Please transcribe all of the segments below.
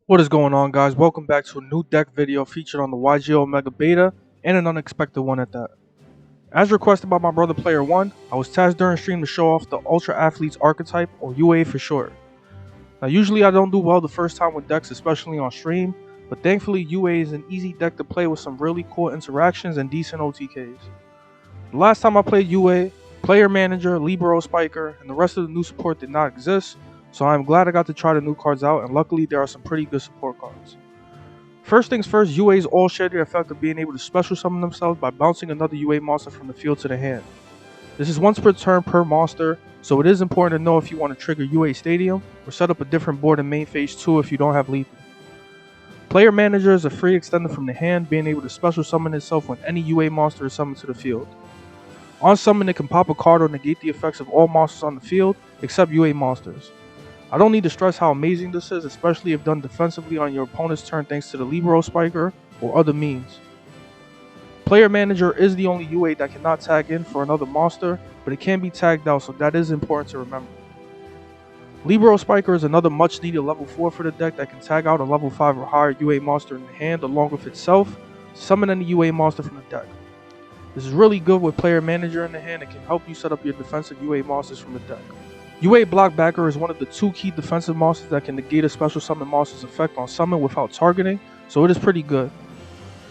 What is going on, guys? Welcome back to a new deck video featured on the YGO Omega Beta, and an unexpected one at that. As requested by my brother Player 1, I was tasked during stream to show off the Ultra Athletes archetype, or UA for short. Now usually I don't do well the first time with decks, especially on stream, but thankfully UA is an easy deck to play with some really cool interactions and decent OTKs. The last time I played UA, Player Manager, Libero Spiker, and the rest of the new support did not exist, so I'm glad I got to try the new cards out, and luckily there are some pretty good support cards. First things first, UAs all share the effect of being able to special summon themselves by bouncing another UA monster from the field to the hand. This is once per turn per monster, so it is important to know if you want to trigger UA Stadium or set up a different board in main phase 2 if you don't have lethal. Player Manager is a free extender from the hand, being able to special summon itself when any UA monster is summoned to the field. On summon, it can pop a card or negate the effects of all monsters on the field except UA monsters. I don't need to stress how amazing this is, especially if done defensively on your opponent's turn thanks to the Libero Spiker or other means. Player Manager is the only UA that cannot tag in for another monster, but it can be tagged out, so that is important to remember. Libero Spiker is another much needed level 4 for the deck that can tag out a level 5 or higher UA monster in the hand along with itself, summon any UA monster from the deck. This is really good with Player Manager in the hand and can help you set up your defensive UA monsters from the deck. UA Blockbacker is one of the two key defensive monsters that can negate a special summon monster's effect on summon without targeting, so it is pretty good.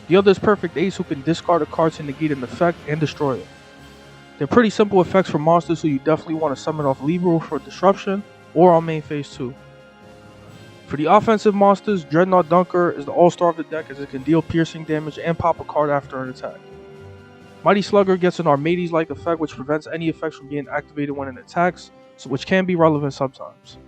The other is Perfect Ace, who can discard a card to negate an effect and destroy it. They're pretty simple effects for monsters who you definitely want to summon off Libero for disruption or on main phase 2. For the offensive monsters, Dreadnought Dunker is the all-star of the deck as it can deal piercing damage and pop a card after an attack. Mighty Slugger gets an Armades-like effect which prevents any effects from being activated when it attacks, which can be relevant sometimes.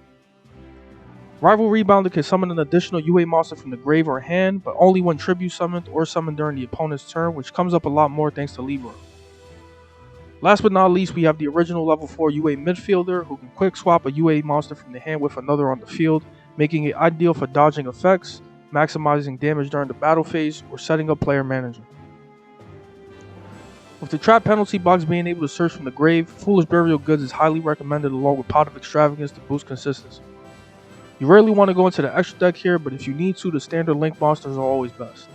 Rival Rebounder can summon an additional UA monster from the grave or hand, but only when tribute summoned or summoned during the opponent's turn, which comes up a lot more thanks to Libero. Last but not least, we have the original level 4 UA Midfielder, who can quick swap a UA monster from the hand with another on the field, making it ideal for dodging effects, maximizing damage during the battle phase, or setting up Player Manager. With the trap penalty box being able to search from the grave, Foolish Burial Goods is highly recommended along with Pot of Extravagance to boost consistency. You rarely want to go into the extra deck here, but if you need to, the standard link monsters are always best.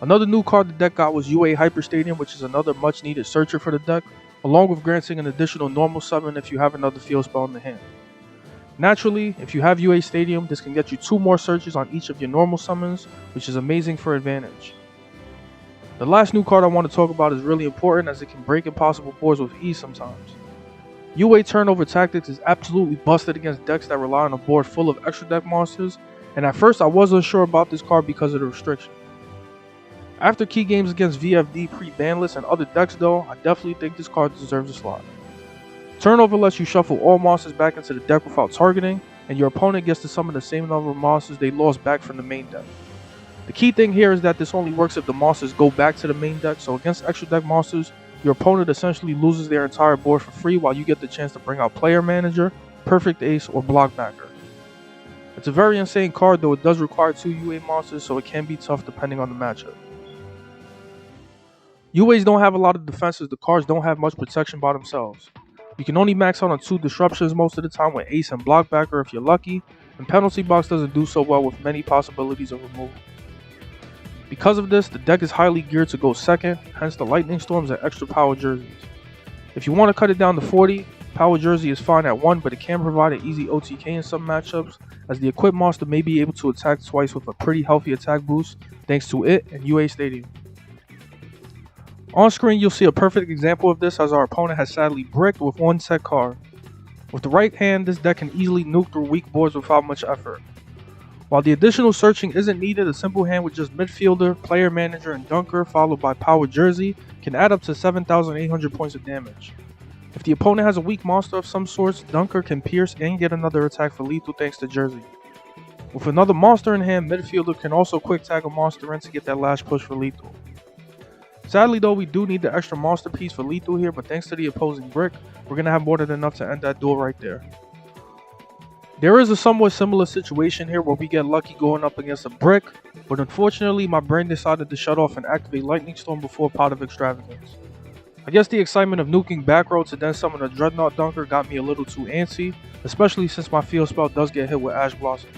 Another new card the deck got was UA Hyper Stadium, which is another much needed searcher for the deck, along with granting an additional normal summon if you have another field spell in the hand. Naturally, if you have UA Stadium, this can get you 2 more searches on each of your normal summons, which is amazing for advantage. The last new card I want to talk about is really important as it can break impossible boards with ease sometimes. UA Turnover Tactics is absolutely busted against decks that rely on a board full of extra deck monsters, and at first I was unsure about this card because of the restriction. After key games against VFD pre-ban lists and other decks though, I definitely think this card deserves a slot. Turnover lets you shuffle all monsters back into the deck without targeting, and your opponent gets to summon the same number of monsters they lost back from the main deck. The key thing here is that this only works if the monsters go back to the main deck, so against extra deck monsters, your opponent essentially loses their entire board for free while you get the chance to bring out Player Manager, Perfect Ace, or Blockbacker. It's a very insane card, though it does require 2 UA monsters, so it can be tough depending on the matchup. UAs don't have a lot of defenses, the cards don't have much protection by themselves. You can only max out on 2 disruptions most of the time with Ace and Blockbacker if you're lucky, and Penalty Box doesn't do so well with many possibilities of removal. Because of this, the deck is highly geared to go second, hence the Lightning Storms and extra power jerseys. If you want to cut it down to 40, Power Jersey is fine at 1, but it can provide an easy OTK in some matchups, as the equipped monster may be able to attack twice with a pretty healthy attack boost thanks to it and UA Stadium. On screen you'll see a perfect example of this as our opponent has sadly bricked with 1 set card. With the right hand, this deck can easily nuke through weak boards without much effort. While the additional searching isn't needed, a simple hand with just Midfielder, Player Manager, and Dunker followed by Power Jersey can add up to 7,800 points of damage. If the opponent has a weak monster of some sorts, Dunker can pierce and get another attack for lethal thanks to Jersey. With another monster in hand, Midfielder can also quick tag a monster in to get that last push for lethal. Sadly though, we do need the extra monster piece for lethal here, but thanks to the opposing brick, we're going to have more than enough to end that duel right there. There is a somewhat similar situation here where we get lucky going up against a brick, but unfortunately my brain decided to shut off and activate Lightning Storm before Pot of Extravagance. I guess the excitement of nuking back row to then summon a Dreadnought Dunker got me a little too antsy, especially since my field spell does get hit with Ash Blossom.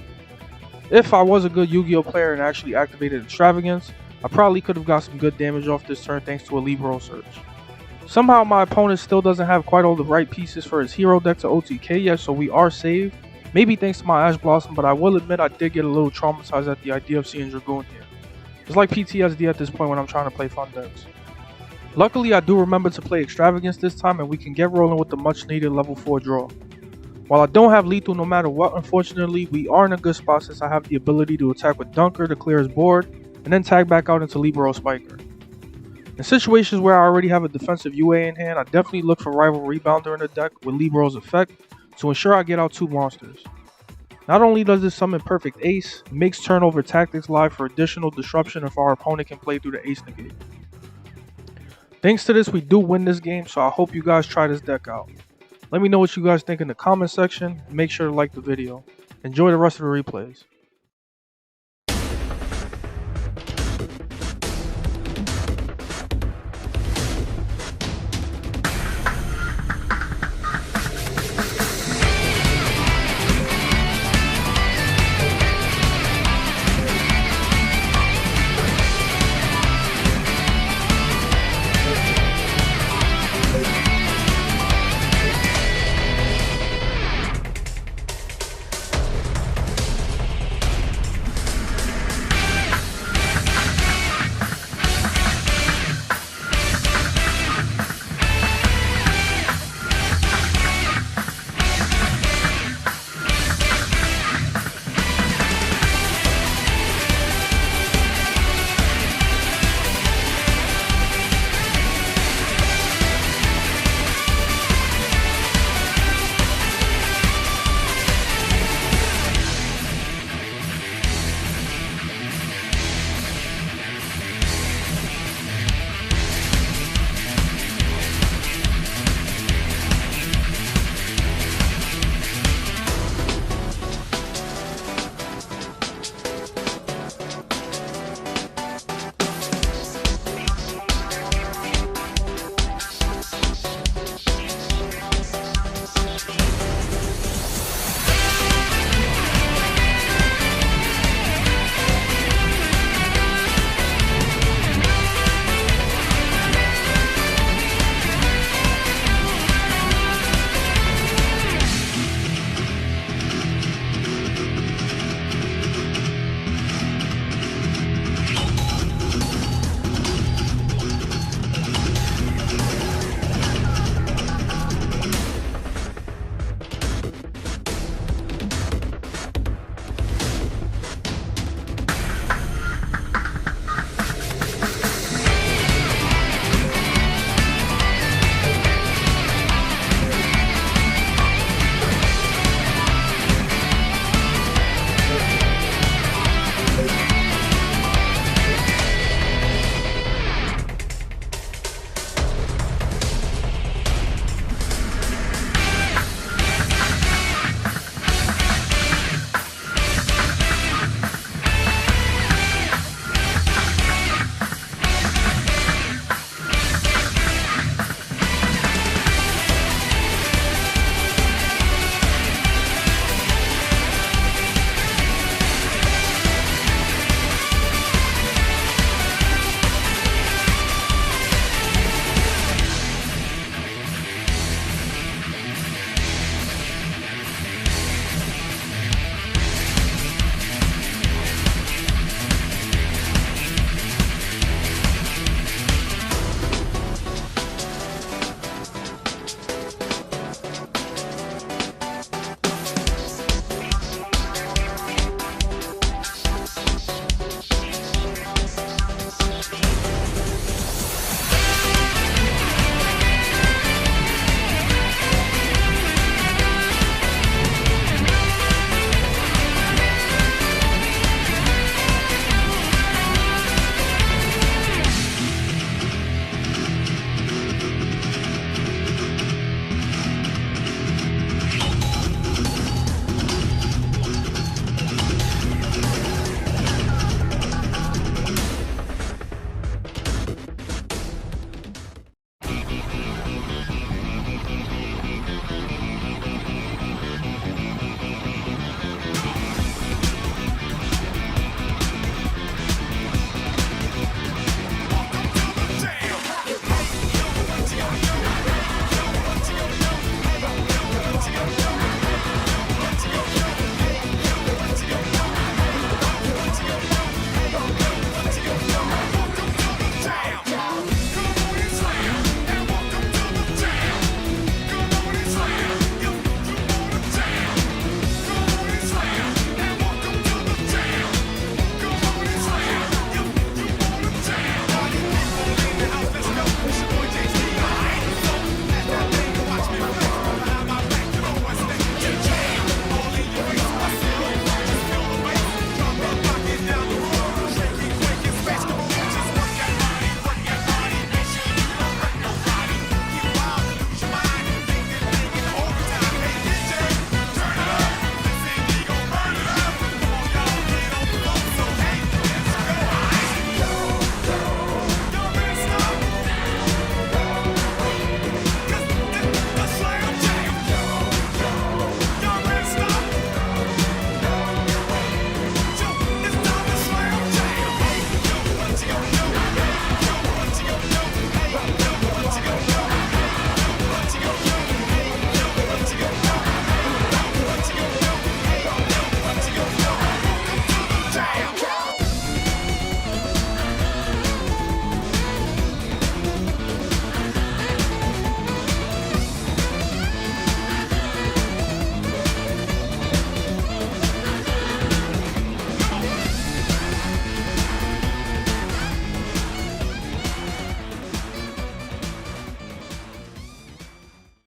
If I was a good Yu-Gi-Oh player and actually activated Extravagance, I probably could have got some good damage off this turn thanks to a Libero search. Somehow my opponent still doesn't have quite all the right pieces for his hero deck to OTK yet, so we are saved. Maybe thanks to my Ash Blossom, but I will admit I did get a little traumatized at the idea of seeing Dragoon here. It's like PTSD at this point when I'm trying to play fun decks. Luckily I do remember to play Extravagance this time and we can get rolling with the much needed level 4 draw. While I don't have lethal no matter what, unfortunately, we are in a good spot since I have the ability to attack with Dunker to clear his board, and then tag back out into Libero Spiker. In situations where I already have a defensive UA in hand, I definitely look for Rival Rebounder in the deck with Libero's effect to ensure I get out 2 monsters. Not only does this summon Perfect Ace, it makes turnover tactics live for additional disruption if our opponent can play through the Ace negate. Thanks to this, we do win this game, so I hope you guys try this deck out. Let me know what you guys think in the comment section, and make sure to like the video. Enjoy the rest of the replays.